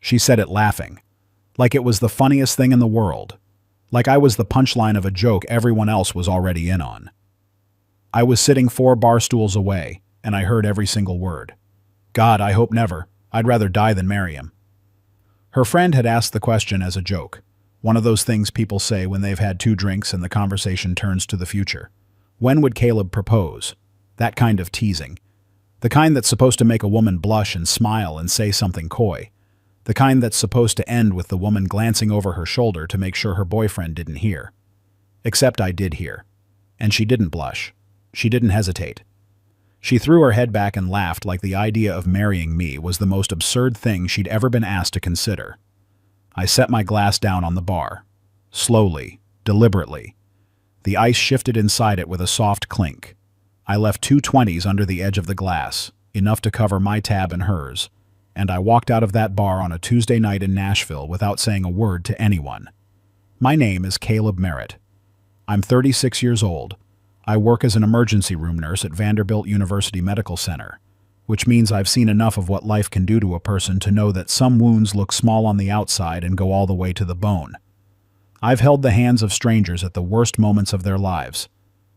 She said it laughing, like it was the funniest thing in the world, like I was the punchline of a joke everyone else was already in on. I was sitting 4 bar stools away, and I heard every single word. God, I hope never. I'd rather die than marry him. Her friend had asked the question as a joke, one of those things people say when they've had 2 drinks and the conversation turns to the future. When would Caleb propose? That kind of teasing. The kind that's supposed to make a woman blush and smile and say something coy. The kind that's supposed to end with the woman glancing over her shoulder to make sure her boyfriend didn't hear. Except I did hear. And she didn't blush. She didn't hesitate. She threw her head back and laughed like the idea of marrying me was the most absurd thing she'd ever been asked to consider. I set my glass down on the bar. Slowly, deliberately. The ice shifted inside it with a soft clink. I left 2 20s under the edge of the glass, enough to cover my tab and hers, and I walked out of that bar on a Tuesday night in Nashville without saying a word to anyone. My name is Caleb Merritt. I'm 36 years old. I work as an emergency room nurse at Vanderbilt University Medical Center, which means I've seen enough of what life can do to a person to know that some wounds look small on the outside and go all the way to the bone. I've held the hands of strangers at the worst moments of their lives.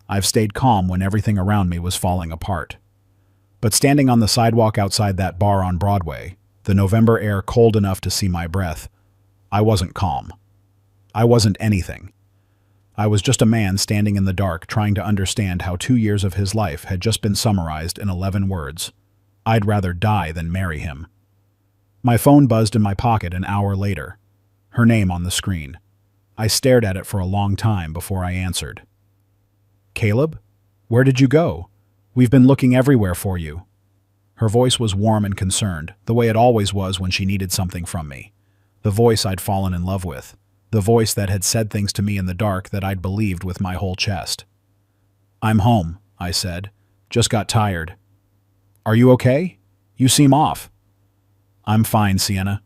I've stayed calm when everything around me was falling apart. But standing on the sidewalk outside that bar on Broadway, the November air cold enough to see my breath, I wasn't calm. I wasn't anything. I was just a man standing in the dark trying to understand how 2 years of his life had just been summarized in 11 words. I'd rather die than marry him. My phone buzzed in my pocket an hour later. Her name on the screen. I stared at it for a long time before I answered. Caleb? Where did you go? We've been looking everywhere for you. Her voice was warm and concerned, the way it always was when she needed something from me. The voice I'd fallen in love with. The voice that had said things to me in the dark that I'd believed with my whole chest. I'm home, I said. Just got tired. Are you okay? You seem off. I'm fine, Sienna.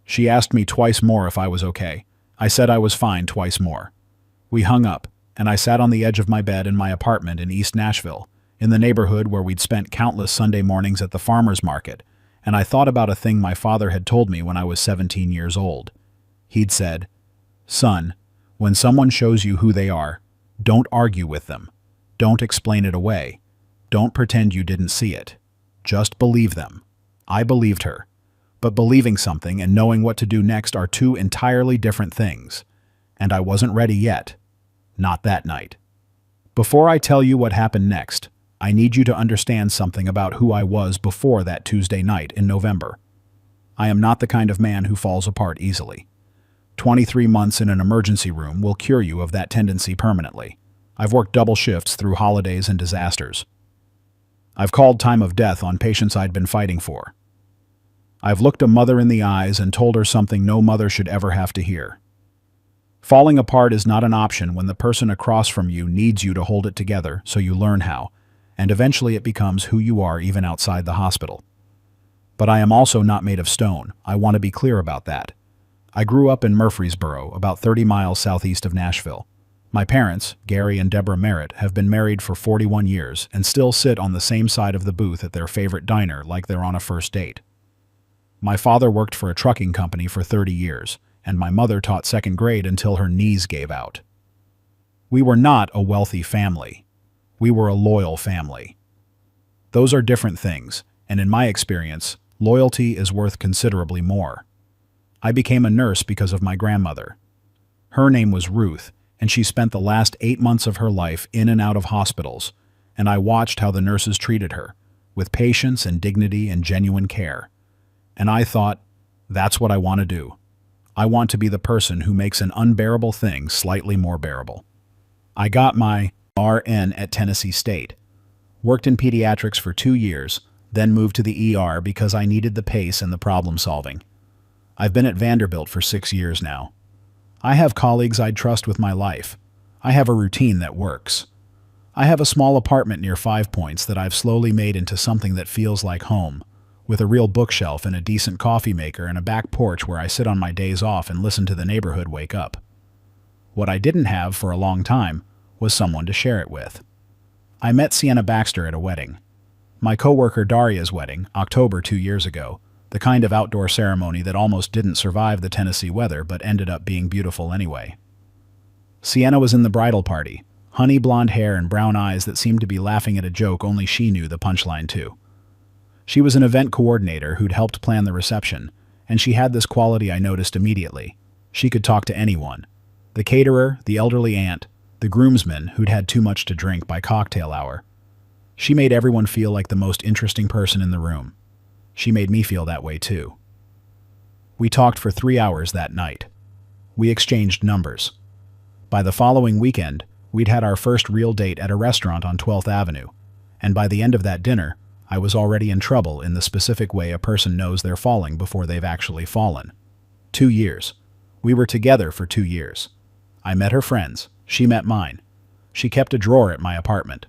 She asked me twice more if I was okay. I said I was fine twice more. We hung up, and I sat on the edge of my bed in my apartment in East Nashville, in the neighborhood where we'd spent countless Sunday mornings at the farmer's market, and I thought about a thing my father had told me when I was 17 years old. He'd said, "Son, when someone shows you who they are, don't argue with them. Don't explain it away. Don't pretend you didn't see it. Just believe them." I believed her. But believing something and knowing what to do next are 2 entirely different things. And I wasn't ready yet. Not that night. Before I tell you what happened next, I need you to understand something about who I was before that Tuesday night in November. I am not the kind of man who falls apart easily. 23 months in an emergency room will cure you of that tendency permanently. I've worked double shifts through holidays and disasters. I've called time of death on patients I'd been fighting for. I've looked a mother in the eyes and told her something no mother should ever have to hear. Falling apart is not an option when the person across from you needs you to hold it together so you learn how, and eventually it becomes who you are even outside the hospital. But I am also not made of stone. I want to be clear about that. I grew up in Murfreesboro, about 30 miles southeast of Nashville. My parents, Gary and Deborah Merritt, have been married for 41 years and still sit on the same side of the booth at their favorite diner like they're on a first date. My father worked for a trucking company for 30 years, and my mother taught 2nd grade until her knees gave out. We were not a wealthy family. We were a loyal family. Those are different things, and in my experience, loyalty is worth considerably more. I became a nurse because of my grandmother. Her name was Ruth, and she spent the last 8 months of her life in and out of hospitals, and I watched how the nurses treated her, with patience and dignity and genuine care. And I thought, that's what I want to do. I want to be the person who makes an unbearable thing slightly more bearable. I got my RN at Tennessee State, worked in pediatrics for 2 years, then moved to the ER because I needed the pace and the problem solving. I've been at Vanderbilt for 6 years now. I have colleagues I'd trust with my life. I have a routine that works. I have a small apartment near 5 Points that I've slowly made into something that feels like home, with a real bookshelf and a decent coffee maker and a back porch where I sit on my days off and listen to the neighborhood wake up. What I didn't have for a long time was someone to share it with. I met Sienna Baxter at a wedding. My coworker Daria's wedding, October 2 years ago, The kind of outdoor ceremony that almost didn't survive the Tennessee weather but ended up being beautiful anyway. Sienna was in the bridal party, honey blonde hair and brown eyes that seemed to be laughing at a joke only she knew the punchline to. She was an event coordinator who'd helped plan the reception, and she had this quality I noticed immediately. She could talk to anyone. The caterer, the elderly aunt, the groomsman who'd had too much to drink by cocktail hour. She made everyone feel like the most interesting person in the room. She made me feel that way too. We talked for 3 hours that night. We exchanged numbers. By the following weekend, we'd had our first real date at a restaurant on 12th Avenue, and by the end of that dinner, I was already in trouble in the specific way a person knows they're falling before they've actually fallen. 2 years. We were together for 2 years. I met her friends. She met mine. She kept a drawer at my apartment.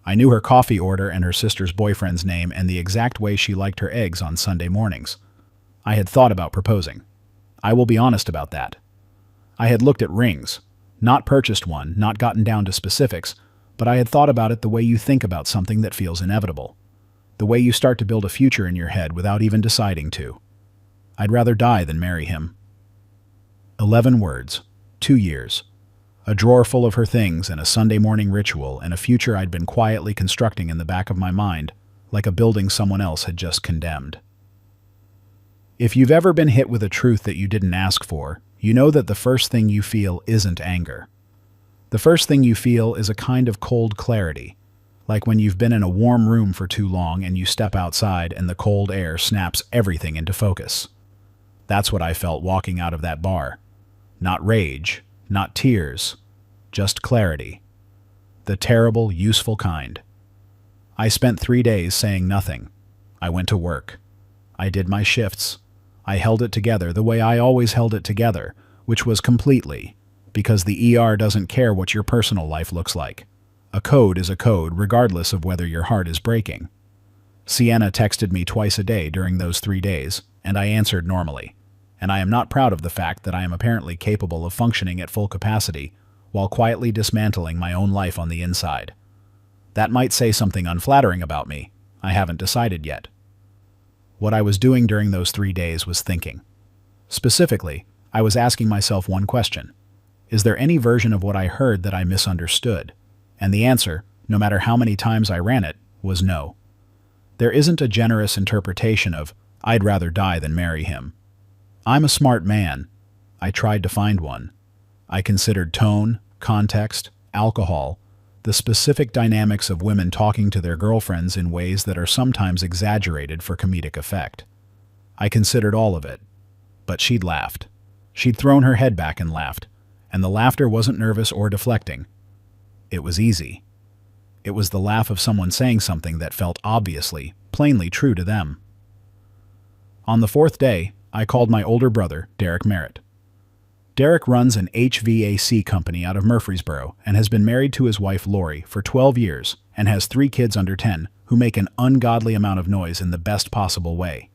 I knew her coffee order and her sister's boyfriend's name and the exact way she liked her eggs on Sunday mornings. I had thought about proposing. I will be honest about that. I had looked at rings. Not purchased one, not gotten down to specifics, but I had thought about it the way you think about something that feels inevitable. The way you start to build a future in your head without even deciding to. I'd rather die than marry him. 11 words. 2 years. A drawer full of her things and a Sunday morning ritual and a future I'd been quietly constructing in the back of my mind, like a building someone else had just condemned. If you've ever been hit with a truth that you didn't ask for, you know that the first thing you feel isn't anger. The first thing you feel is a kind of cold clarity, like when you've been in a warm room for too long and you step outside and the cold air snaps everything into focus. That's what I felt walking out of that bar. Not rage, not tears, just clarity. The terrible, useful kind. I spent 3 days saying nothing. I went to work. I did my shifts. I held it together the way I always held it together, which was completely, because the ER doesn't care what your personal life looks like. A code is a code regardless of whether your heart is breaking. Sienna texted me twice a day during those 3 days, and I answered normally. And I am not proud of the fact that I am apparently capable of functioning at full capacity while quietly dismantling my own life on the inside. That might say something unflattering about me. I haven't decided yet. What I was doing during those 3 days was thinking. Specifically, I was asking myself one question. Is there any version of what I heard that I misunderstood? And the answer, no matter how many times I ran it, was no. There isn't a generous interpretation of, I'd rather die than marry him. I'm a smart man. I tried to find one. I considered tone, context, alcohol, the specific dynamics of women talking to their girlfriends in ways that are sometimes exaggerated for comedic effect. I considered all of it. But she'd laughed. She'd thrown her head back and laughed, and the laughter wasn't nervous or deflecting. It was easy. It was the laugh of someone saying something that felt obviously, plainly true to them. On the 4th day, I called my older brother, Derek Merritt. Derek runs an HVAC company out of Murfreesboro and has been married to his wife Lori for 12 years and has 3 kids under 10 who make an ungodly amount of noise in the best possible way.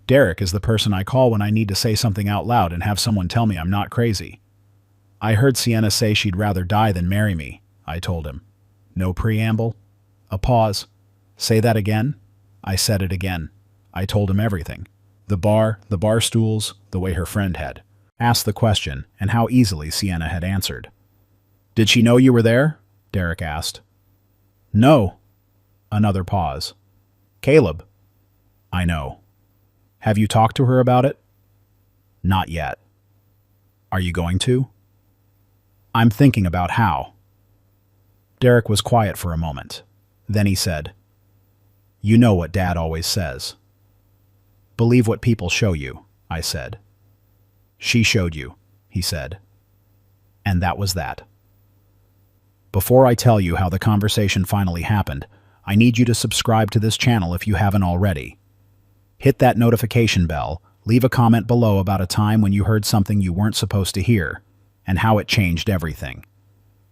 Derek is the person I call when I need to say something out loud and have someone tell me I'm not crazy. I heard Sienna say she'd rather die than marry me, I told him. No preamble. A pause. Say that again? I said it again. I told him everything. The bar stools, the way her friend had asked the question, and how easily Sienna had answered. Did she know you were there? Derek asked. No. Another pause. Caleb. I know. Have you talked to her about it? Not yet. Are you going to? I'm thinking about how. Derek was quiet for a moment. Then he said, You know what Dad always says. Believe what people show you, I said. She showed you, he said. And that was that. Before I tell you how the conversation finally happened, I need you to subscribe to this channel if you haven't already. Hit that notification bell, leave a comment below about a time when you heard something you weren't supposed to hear, and how it changed everything.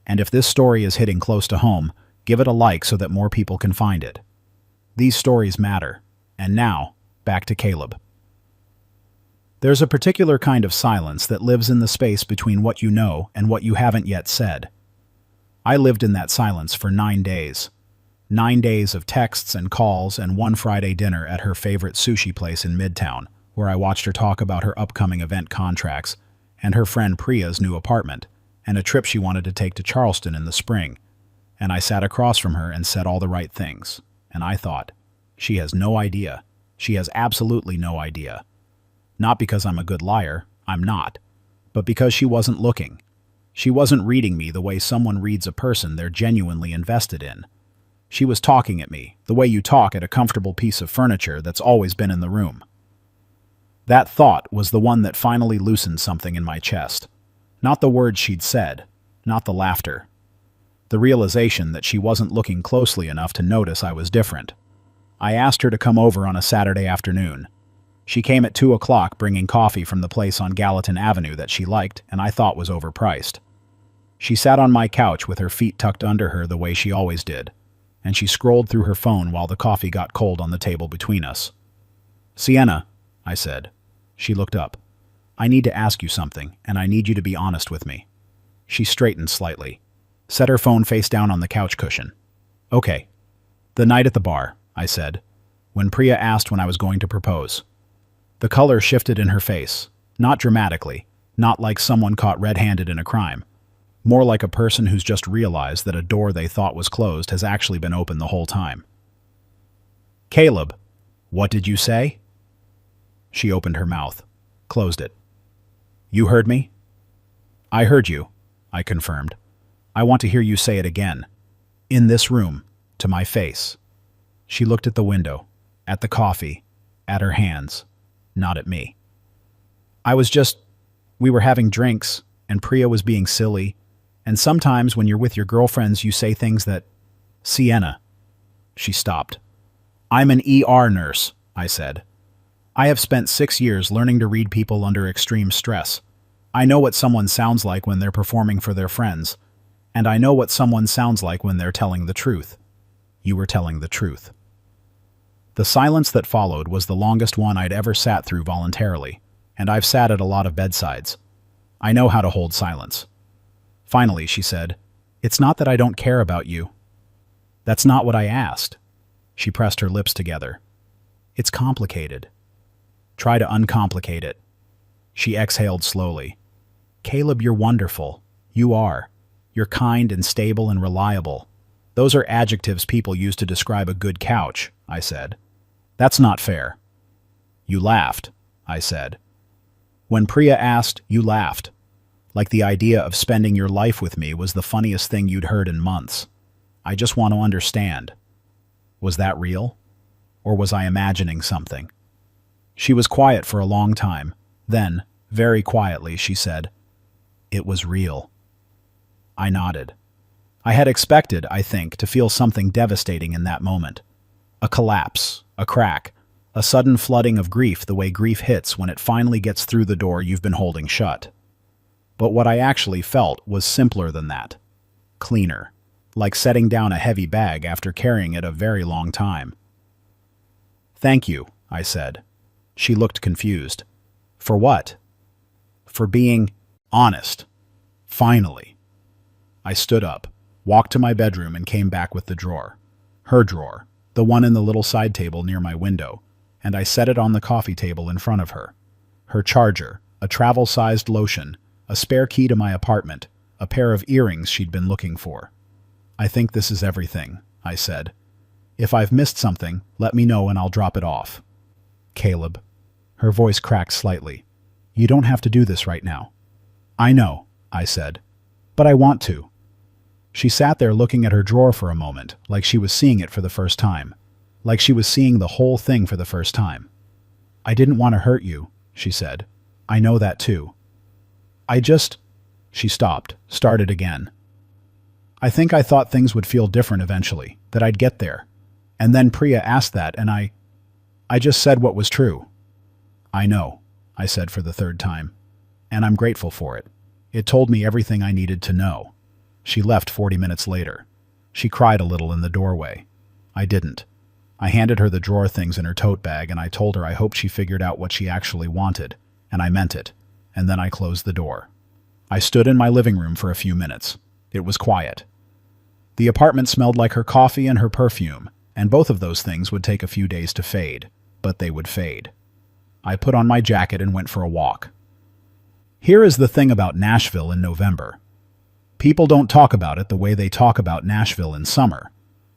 And if this story is hitting close to home, give it a like so that more people can find it. These stories matter. And now, back to Caleb. There's a particular kind of silence that lives in the space between what you know and what you haven't yet said. I lived in that silence for 9 days. 9 days of texts and calls and one Friday dinner at her favorite sushi place in Midtown, where I watched her talk about her upcoming event contracts and her friend Priya's new apartment and a trip she wanted to take to Charleston in the spring. And I sat across from her and said all the right things. And I thought, she has no idea. She has absolutely no idea. Not because I'm a good liar, I'm not, but because she wasn't looking. She wasn't reading me the way someone reads a person they're genuinely invested in. She was talking at me, the way you talk at a comfortable piece of furniture that's always been in the room. That thought was the one that finally loosened something in my chest. Not the words she'd said, not the laughter. The realization that she wasn't looking closely enough to notice I was different. I asked her to come over on a Saturday afternoon. She came at 2 o'clock bringing coffee from the place on Gallatin Avenue that she liked and I thought was overpriced. She sat on my couch with her feet tucked under her the way she always did, and she scrolled through her phone while the coffee got cold on the table between us. "Sienna," I said. She looked up. "I need to ask you something, and I need you to be honest with me." She straightened slightly, set her phone face down on the couch cushion. "Okay." "The night at the bar," I said, when Priya asked when I was going to propose. The color shifted in her face, not dramatically, not like someone caught red-handed in a crime. More like a person who's just realized that a door they thought was closed has actually been open the whole time. "Caleb, what did you say?" She opened her mouth, closed it. "You heard me?" "I heard you," I confirmed. "I want to hear you say it again. In this room, to my face." She looked at the window, at the coffee, at her hands, not at me. We were having drinks, and Priya was being silly, and sometimes when you're with your girlfriends you say things that... "Sienna." She stopped. "I'm an ER nurse," I said. "I have spent 6 years learning to read people under extreme stress. I know what someone sounds like when they're performing for their friends, and I know what someone sounds like when they're telling the truth. You were telling the truth." The silence that followed was the longest one I'd ever sat through voluntarily, and I've sat at a lot of bedsides. I know how to hold silence. Finally, she said, "It's not that I don't care about you." "That's not what I asked." She pressed her lips together. "It's complicated." "Try to uncomplicate it." She exhaled slowly. "Caleb, you're wonderful. You are. You're kind and stable and reliable. Those are adjectives people use to describe a good couch," I said. "That's not fair." "You laughed," I said. When Priya asked, you laughed. Like the idea of spending your life with me was the funniest thing you'd heard in months. I just want to understand. Was that real? Or was I imagining something? She was quiet for a long time. Then, very quietly, she said, "It was real." I nodded. I had expected, I think, to feel something devastating in that moment. A collapse, a crack, a sudden flooding of grief the way grief hits when it finally gets through the door you've been holding shut. But what I actually felt was simpler than that. Cleaner, like setting down a heavy bag after carrying it a very long time. "Thank you," I said. She looked confused. "For what?" "For being honest. Finally." I stood up, walked to my bedroom and came back with the drawer. Her drawer, the one in the little side table near my window, and I set it on the coffee table in front of her. Her charger, a travel-sized lotion, a spare key to my apartment, a pair of earrings she'd been looking for. "I think this is everything," I said. "If I've missed something, let me know and I'll drop it off." "Caleb." Her voice cracked slightly. "You don't have to do this right now." "I know," I said. "But I want to." She sat there looking at her drawer for a moment, like she was seeing it for the first time. Like she was seeing the whole thing for the first time. "I didn't want to hurt you," she said. "I know that too. She stopped, started again. "I think I thought things would feel different eventually, that I'd get there. And then Priya asked that and I just said what was true." "I know," I said for the third time. "And I'm grateful for it. It told me everything I needed to know." She left 40 minutes later. She cried a little in the doorway. I didn't. I handed her the drawer things in her tote bag and I told her I hoped she figured out what she actually wanted, and I meant it. And then I closed the door. I stood in my living room for a few minutes. It was quiet. The apartment smelled like her coffee and her perfume, and both of those things would take a few days to fade, but they would fade. I put on my jacket and went for a walk. Here is the thing about Nashville in November. People don't talk about it the way they talk about Nashville in summer,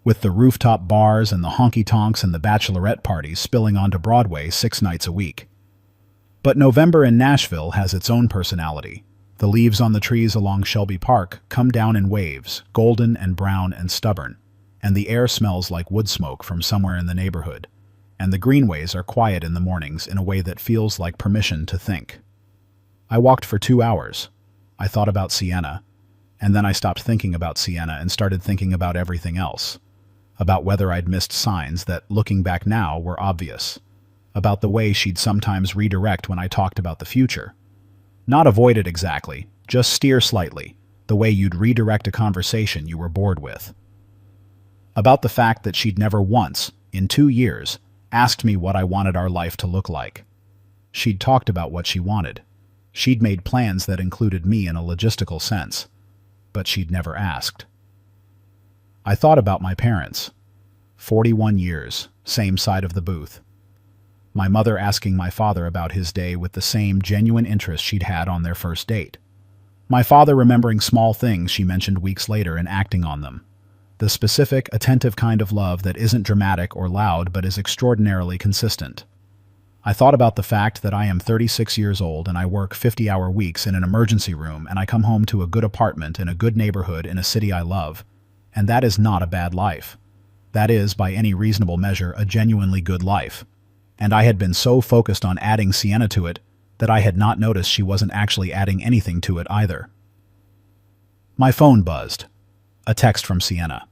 with the rooftop bars and the honky-tonks and the bachelorette parties spilling onto Broadway 6 nights a week. But November in Nashville has its own personality. The leaves on the trees along Shelby Park come down in waves, golden and brown and stubborn, and the air smells like wood smoke from somewhere in the neighborhood, and the greenways are quiet in the mornings in a way that feels like permission to think. I walked for 2 hours. I thought about Sienna, and then I stopped thinking about Sienna and started thinking about everything else. About whether I'd missed signs that, looking back now, were obvious. About the way she'd sometimes redirect when I talked about the future. Not avoid it exactly, just steer slightly, the way you'd redirect a conversation you were bored with. About the fact that she'd never once, in 2 years, asked me what I wanted our life to look like. She'd talked about what she wanted. She'd made plans that included me in a logistical sense, but she'd never asked. I thought about my parents. 41 years, same side of the booth. My mother asking my father about his day with the same genuine interest she'd had on their first date. My father remembering small things she mentioned weeks later and acting on them. The specific, attentive kind of love that isn't dramatic or loud but is extraordinarily consistent. I thought about the fact that I am 36 years old and I work 50-hour weeks in an emergency room and I come home to a good apartment in a good neighborhood in a city I love, and that is not a bad life. That is, by any reasonable measure, a genuinely good life. And I had been so focused on adding Sienna to it that I had not noticed she wasn't actually adding anything to it either. My phone buzzed. A text from Sienna.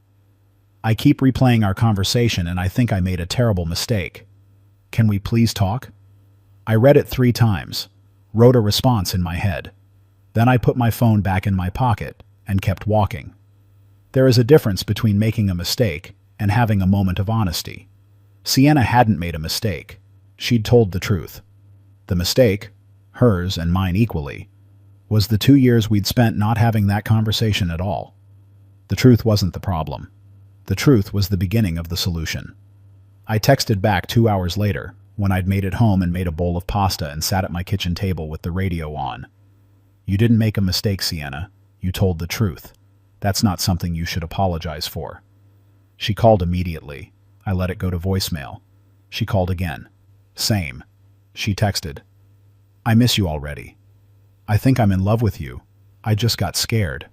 I keep replaying our conversation and I think I made a terrible mistake. Can we please talk? I read it 3 times, wrote a response in my head. Then I put my phone back in my pocket and kept walking. There is a difference between making a mistake and having a moment of honesty. Sienna hadn't made a mistake. She'd told the truth. The mistake, hers and mine equally, was the 2 years we'd spent not having that conversation at all. The truth wasn't the problem. The truth was the beginning of the solution. I texted back 2 hours later, when I'd made it home and made a bowl of pasta and sat at my kitchen table with the radio on. You didn't make a mistake, Sienna. You told the truth. That's not something you should apologize for. She called immediately. I let it go to voicemail. She called again. Same. She texted. I miss you already. I think I'm in love with you. I just got scared.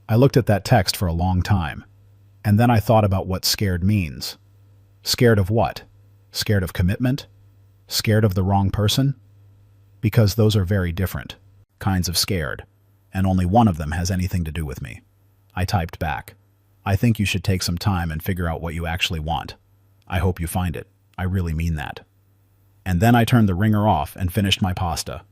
I looked at that text for a long time, and then I thought about what scared means. Scared of what? Scared of commitment? Scared of the wrong person? Because those are very different kinds of scared, and only one of them has anything to do with me. I typed back. I think you should take some time and figure out what you actually want. I hope you find it. I really mean that. And then I turned the ringer off and finished my pasta.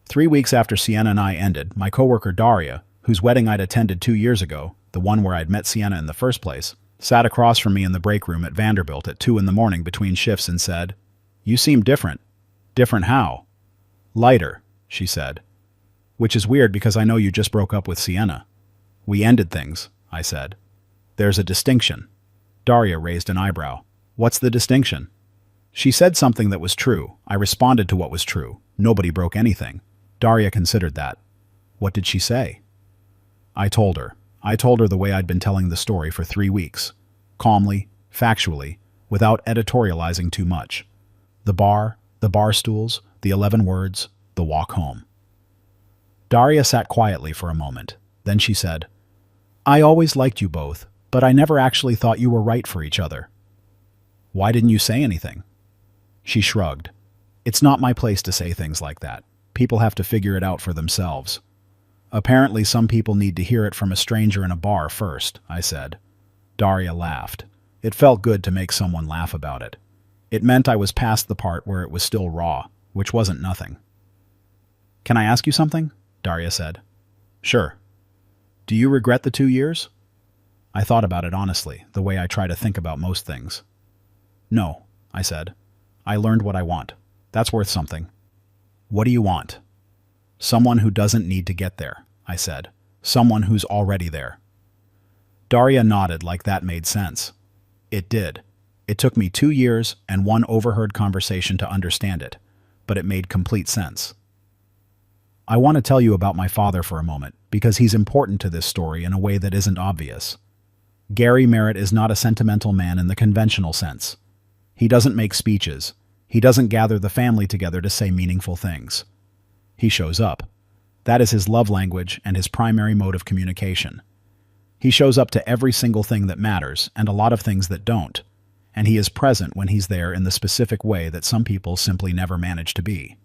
3 weeks after Sienna and I ended, my coworker Daria, whose wedding I'd attended 2 years ago, the one where I'd met Sienna in the first place, sat across from me in the break room at Vanderbilt at 2 a.m. between shifts and said, "You seem different." "Different how?" "Lighter," she said. "Which is weird because I know you just broke up with Sienna." "We ended things," I said. "There's a distinction." Daria raised an eyebrow. "What's the distinction?" She said something that was true. I responded to what was true. Nobody broke anything. Daria considered that. What did she say? I told her. I told her the way I'd been telling the story for 3 weeks. Calmly, factually, without editorializing too much. The bar stools, the 11 words, the walk home. Daria sat quietly for a moment. Then she said, "I always liked you both, but I never actually thought you were right for each other." "Why didn't you say anything?" She shrugged. "It's not my place to say things like that. People have to figure it out for themselves." "Apparently some people need to hear it from a stranger in a bar first," I said. Daria laughed. It felt good to make someone laugh about it. It meant I was past the part where it was still raw, which wasn't nothing. "Can I ask you something?" Daria said. "Sure." "Do you regret the 2 years?" I thought about it honestly, the way I try to think about most things. "No," I said. "I learned what I want. That's worth something." "What do you want?" "Someone who doesn't need to get there," I said. "Someone who's already there." Daria nodded like that made sense. It did. It took me 2 years and one overheard conversation to understand it, but it made complete sense. I want to tell you about my father for a moment, because he's important to this story in a way that isn't obvious. Gary Merritt is not a sentimental man in the conventional sense. He doesn't make speeches. He doesn't gather the family together to say meaningful things. He shows up. That is his love language and his primary mode of communication. He shows up to every single thing that matters and a lot of things that don't, and he is present when he's there in the specific way that some people simply never manage to be.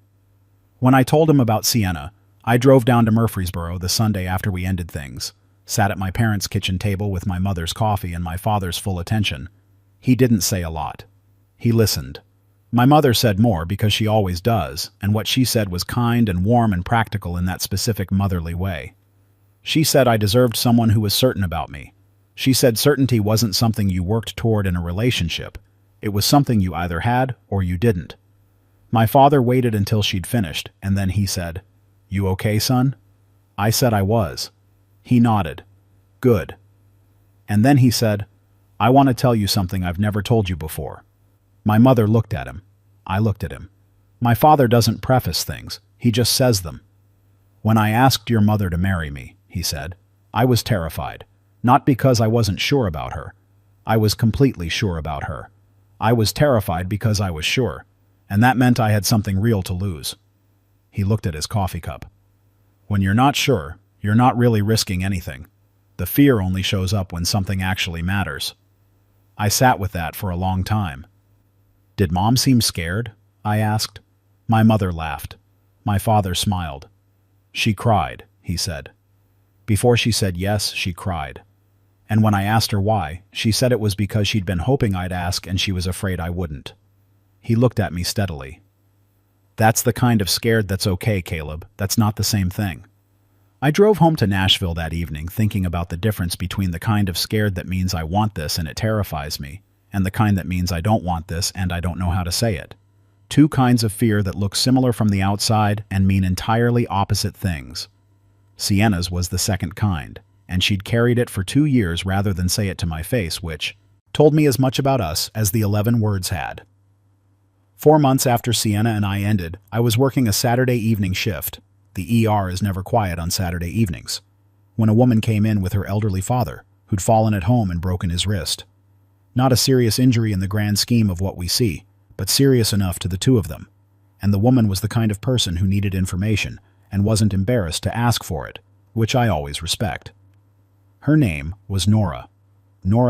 When I told him about Sienna, I drove down to Murfreesboro the Sunday after we ended things, sat at my parents' kitchen table with my mother's coffee and my father's full attention. He didn't say a lot. He listened. My mother said more because she always does, and what she said was kind and warm and practical in that specific motherly way. She said I deserved someone who was certain about me. She said certainty wasn't something you worked toward in a relationship. It was something you either had or you didn't. My father waited until she'd finished, and then he said, "You okay, son?" I said I was. He nodded. Good. And then he said, "I want to tell you something I've never told you before." My mother looked at him. I looked at him. My father doesn't preface things, he just says them. "When I asked your mother to marry me," he said, "I was terrified. Not because I wasn't sure about her. I was completely sure about her. I was terrified because I was sure, and that meant I had something real to lose." He looked at his coffee cup. "When you're not sure, you're not really risking anything. The fear only shows up when something actually matters." I sat with that for a long time. "Did Mom seem scared?" I asked. My mother laughed. My father smiled. "She cried," he said. Before she said yes, she cried. And when I asked her why, she said it was because she'd been hoping I'd ask and she was afraid I wouldn't. He looked at me steadily. "That's the kind of scared that's okay, Caleb. That's not the same thing." I drove home to Nashville that evening thinking about the difference between the kind of scared that means I want this and it terrifies me, and the kind that means I don't want this and I don't know how to say it. Two kinds of fear that look similar from the outside and mean entirely opposite things. Sienna's was the second kind, and she'd carried it for 2 years rather than say it to my face, which told me as much about us as the 11 words had. 4 months after Sienna and I ended, I was working a Saturday evening shift. The ER is never quiet on Saturday evenings. When a woman came in with her elderly father, who'd fallen at home and broken his wrist. Not a serious injury in the grand scheme of what we see, but serious enough to the two of them. And the woman was the kind of person who needed information and wasn't embarrassed to ask for it, which I always respect. Her name was Nora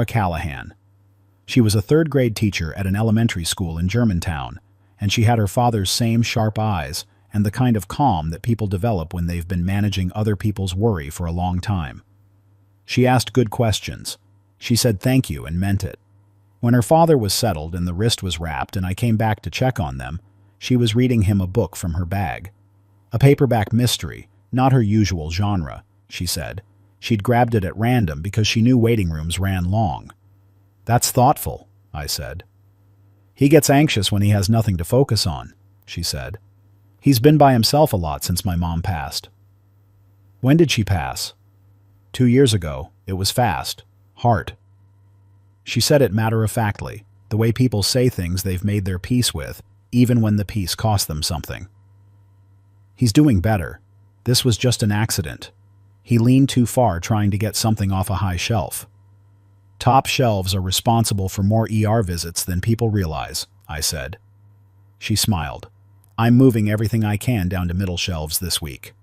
Callahan. She was a third-grade teacher at an elementary school in Germantown, and she had her father's same sharp eyes and the kind of calm that people develop when they've been managing other people's worry for a long time. She asked good questions. She said thank you and meant it. When her father was settled and the wrist was wrapped and I came back to check on them, she was reading him a book from her bag. A paperback mystery, not her usual genre, she said. She'd grabbed it at random because she knew waiting rooms ran long. "That's thoughtful," I said. "He gets anxious when he has nothing to focus on," she said. "He's been by himself a lot since my mom passed." "When did she pass?" 2 years ago. It was fast. Heart." She said it matter-of-factly, the way people say things they've made their peace with, even when the peace cost them something. "He's doing better. This was just an accident. He leaned too far trying to get something off a high shelf." "Top shelves are responsible for more ER visits than people realize," I said. She smiled. "I'm moving everything I can down to middle shelves this week."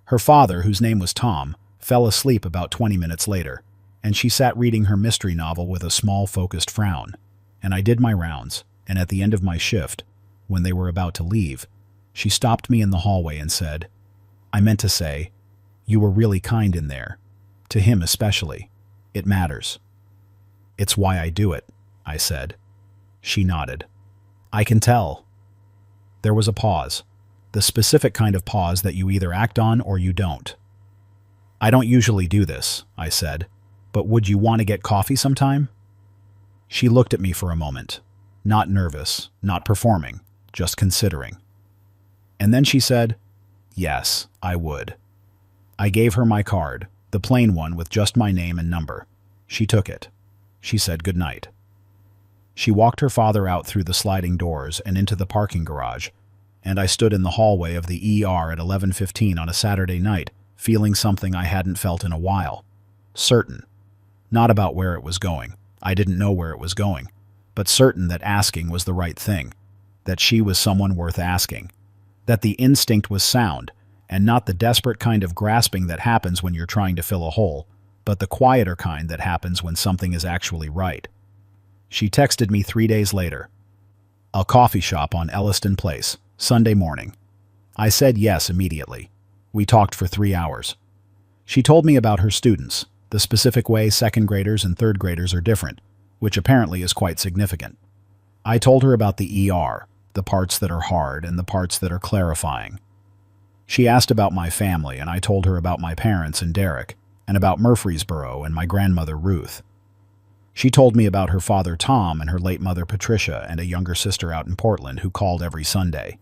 Her father, whose name was Tom, fell asleep about 20 minutes later, and she sat reading her mystery novel with a small, focused frown. And I did my rounds, and at the end of my shift, when they were about to leave, she stopped me in the hallway and said, "I meant to say, you were really kind in there. To him especially. It matters." "It's why I do it," I said. She nodded. "I can tell." There was a pause, the specific kind of pause that you either act on or you don't. "I don't usually do this," I said, "but would you want to get coffee sometime?" She looked at me for a moment, not nervous, not performing, just considering. And then she said, "Yes, I would." I gave her my card, The plain one with just my name and number. She took it. She said goodnight. She walked her father out through the sliding doors and into the parking garage, and I stood in the hallway of the ER at 11:15 on a Saturday night, feeling something I hadn't felt in a while. Certain. Not about where it was going. I didn't know where it was going. But certain that asking was the right thing. That she was someone worth asking. That the instinct was sound, and not the desperate kind of grasping that happens when you're trying to fill a hole, but the quieter kind that happens when something is actually right. She texted me 3 days later. A coffee shop on Elliston Place, Sunday morning. I said yes immediately. We talked for 3 hours. She told me about her students, the specific way second graders and third graders are different, which apparently is quite significant. I told her about the ER, the parts that are hard and the parts that are clarifying. She asked about my family, and I told her about my parents and Derek, and about Murfreesboro and my grandmother Ruth. She told me about her father Tom and her late mother Patricia and a younger sister out in Portland who called every Sunday.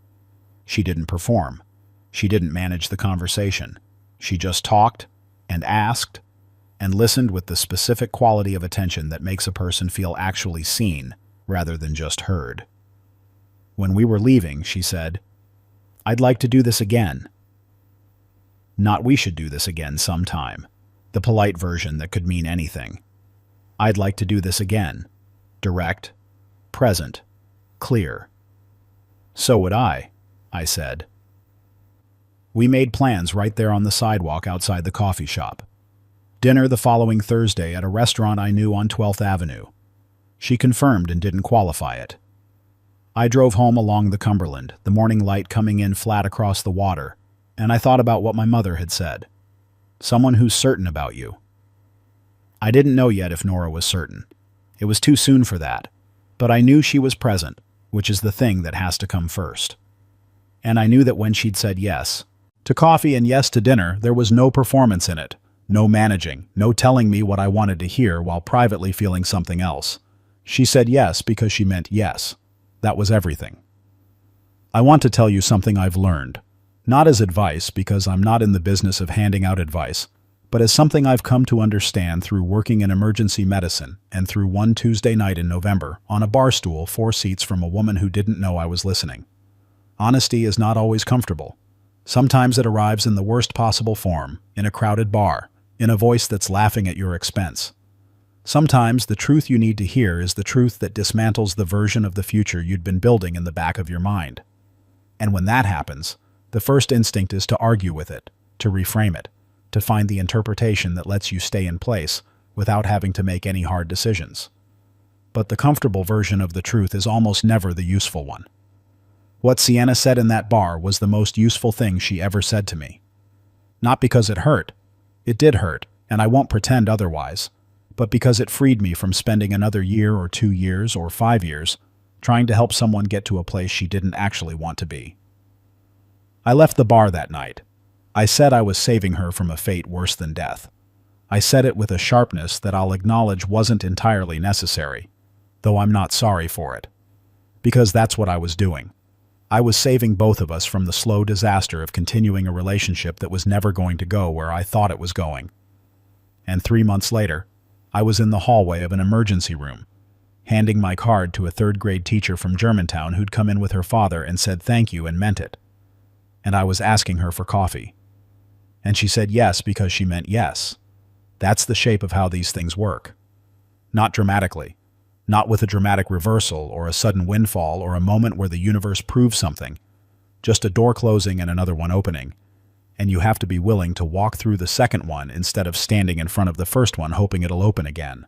She didn't perform. She didn't manage the conversation. She just talked and asked and listened with the specific quality of attention that makes a person feel actually seen rather than just heard. When we were leaving, she said, "I'd like to do this again." Not we should do this again sometime. The polite version that could mean anything. I'd like to do this again. Direct, present, clear. So would I said. We made plans right there on the sidewalk outside the coffee shop. Dinner the following Thursday at a restaurant I knew on 12th Avenue. She confirmed and didn't qualify it. I drove home along the Cumberland, the morning light coming in flat across the water, and I thought about what my mother had said. Someone who's certain about you. I didn't know yet if Nora was certain. It was too soon for that, but I knew she was present, which is the thing that has to come first. And I knew that when she'd said yes to coffee and yes to dinner, there was no performance in it, no managing, no telling me what I wanted to hear while privately feeling something else. She said yes because she meant yes. That was everything. I want to tell you something I've learned, not as advice because I'm not in the business of handing out advice, but as something I've come to understand through working in emergency medicine and through one Tuesday night in November on a bar stool 4 seats from a woman who didn't know I was listening. Honesty is not always comfortable. Sometimes it arrives in the worst possible form, in a crowded bar, in a voice that's laughing at your expense. Sometimes the truth you need to hear is the truth that dismantles the version of the future you'd been building in the back of your mind. And when that happens, the first instinct is to argue with it, to reframe it, to find the interpretation that lets you stay in place without having to make any hard decisions. But the comfortable version of the truth is almost never the useful one. What Sienna said in that bar was the most useful thing she ever said to me. Not because it hurt. It did hurt, and I won't pretend otherwise, but because it freed me from spending another year or 2 years or 5 years trying to help someone get to a place she didn't actually want to be. I left the bar that night. I said I was saving her from a fate worse than death. I said it with a sharpness that I'll acknowledge wasn't entirely necessary, though I'm not sorry for it. Because that's what I was doing. I was saving both of us from the slow disaster of continuing a relationship that was never going to go where I thought it was going. And 3 months later, I was in the hallway of an emergency room, handing my card to a third-grade teacher from Germantown who'd come in with her father and said thank you and meant it. And I was asking her for coffee. And she said yes because she meant yes. That's the shape of how these things work. Not dramatically. Not with a dramatic reversal or a sudden windfall or a moment where the universe proves something. Just a door closing and another one opening. And you have to be willing to walk through the second one instead of standing in front of the first one hoping it'll open again.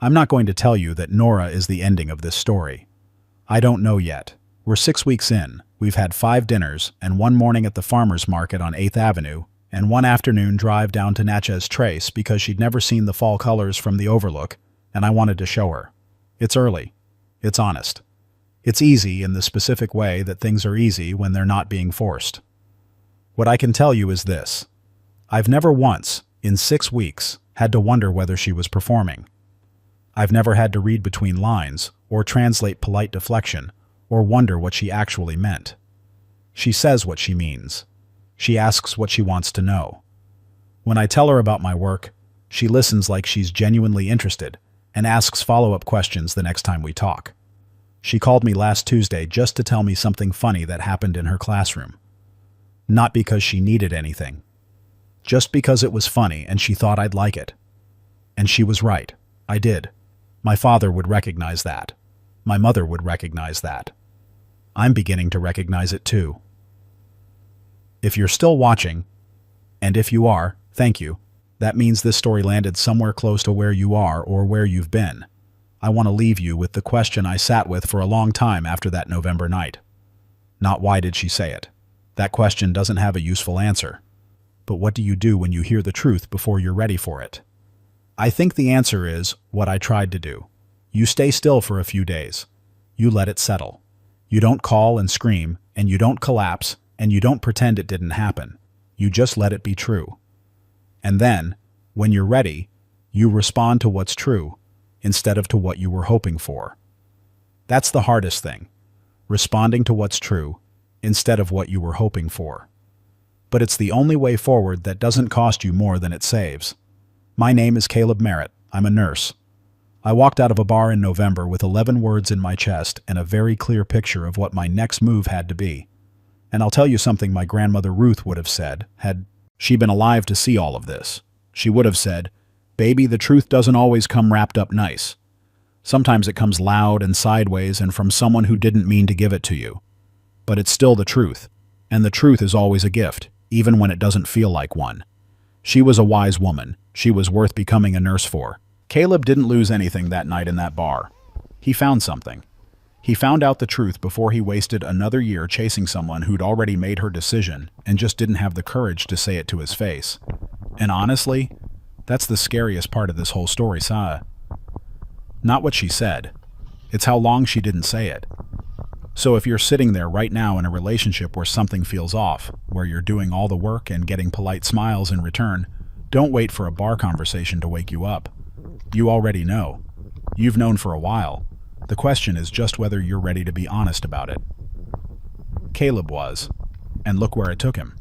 I'm not going to tell you that Nora is the ending of this story. I don't know yet. We're 6 weeks in. We've had 5 dinners and 1 morning at the farmer's market on 8th Avenue and 1 afternoon drive down to Natchez Trace because she'd never seen the fall colors from the overlook and I wanted to show her. It's early. It's honest. It's easy in the specific way that things are easy when they're not being forced. What I can tell you is this. I've never once, in 6 weeks, had to wonder whether she was performing. I've never had to read between lines, or translate polite deflection, or wonder what she actually meant. She says what she means. She asks what she wants to know. When I tell her about my work, she listens like she's genuinely interested and asks follow-up questions the next time we talk. She called me last Tuesday just to tell me something funny that happened in her classroom. Not because she needed anything. Just because it was funny and she thought I'd like it. And she was right. I did. My father would recognize that. My mother would recognize that. I'm beginning to recognize it too. If you're still watching, and if you are, thank you. That means this story landed somewhere close to where you are or where you've been. I want to leave you with the question I sat with for a long time after that November night. Not why did she say it? That question doesn't have a useful answer. But what do you do when you hear the truth before you're ready for it? I think the answer is what I tried to do. You stay still for a few days. You let it settle. You don't call and scream, and you don't collapse, and you don't pretend it didn't happen. You just let it be true. And then, when you're ready, you respond to what's true instead of to what you were hoping for. That's the hardest thing. Responding to what's true instead of what you were hoping for. But it's the only way forward that doesn't cost you more than it saves. My name is Caleb Merritt. I'm a nurse. I walked out of a bar in November with 11 words in my chest and a very clear picture of what my next move had to be. And I'll tell you something my grandmother Ruth would have said, had she been alive to see all of this. She would have said, "Baby, the truth doesn't always come wrapped up nice. Sometimes it comes loud and sideways and from someone who didn't mean to give it to you. But it's still the truth. And the truth is always a gift, even when it doesn't feel like one." She was a wise woman. She was worth becoming a nurse for. Caleb didn't lose anything that night in that bar. He found something. He found out the truth before he wasted another year chasing someone who'd already made her decision and just didn't have the courage to say it to his face. And honestly, that's the scariest part of this whole story, Sa. Not what she said. It's how long she didn't say it. So if you're sitting there right now in a relationship where something feels off, where you're doing all the work and getting polite smiles in return, don't wait for a bar conversation to wake you up. You already know. You've known for a while. The question is just whether you're ready to be honest about it. Caleb was, and look where it took him.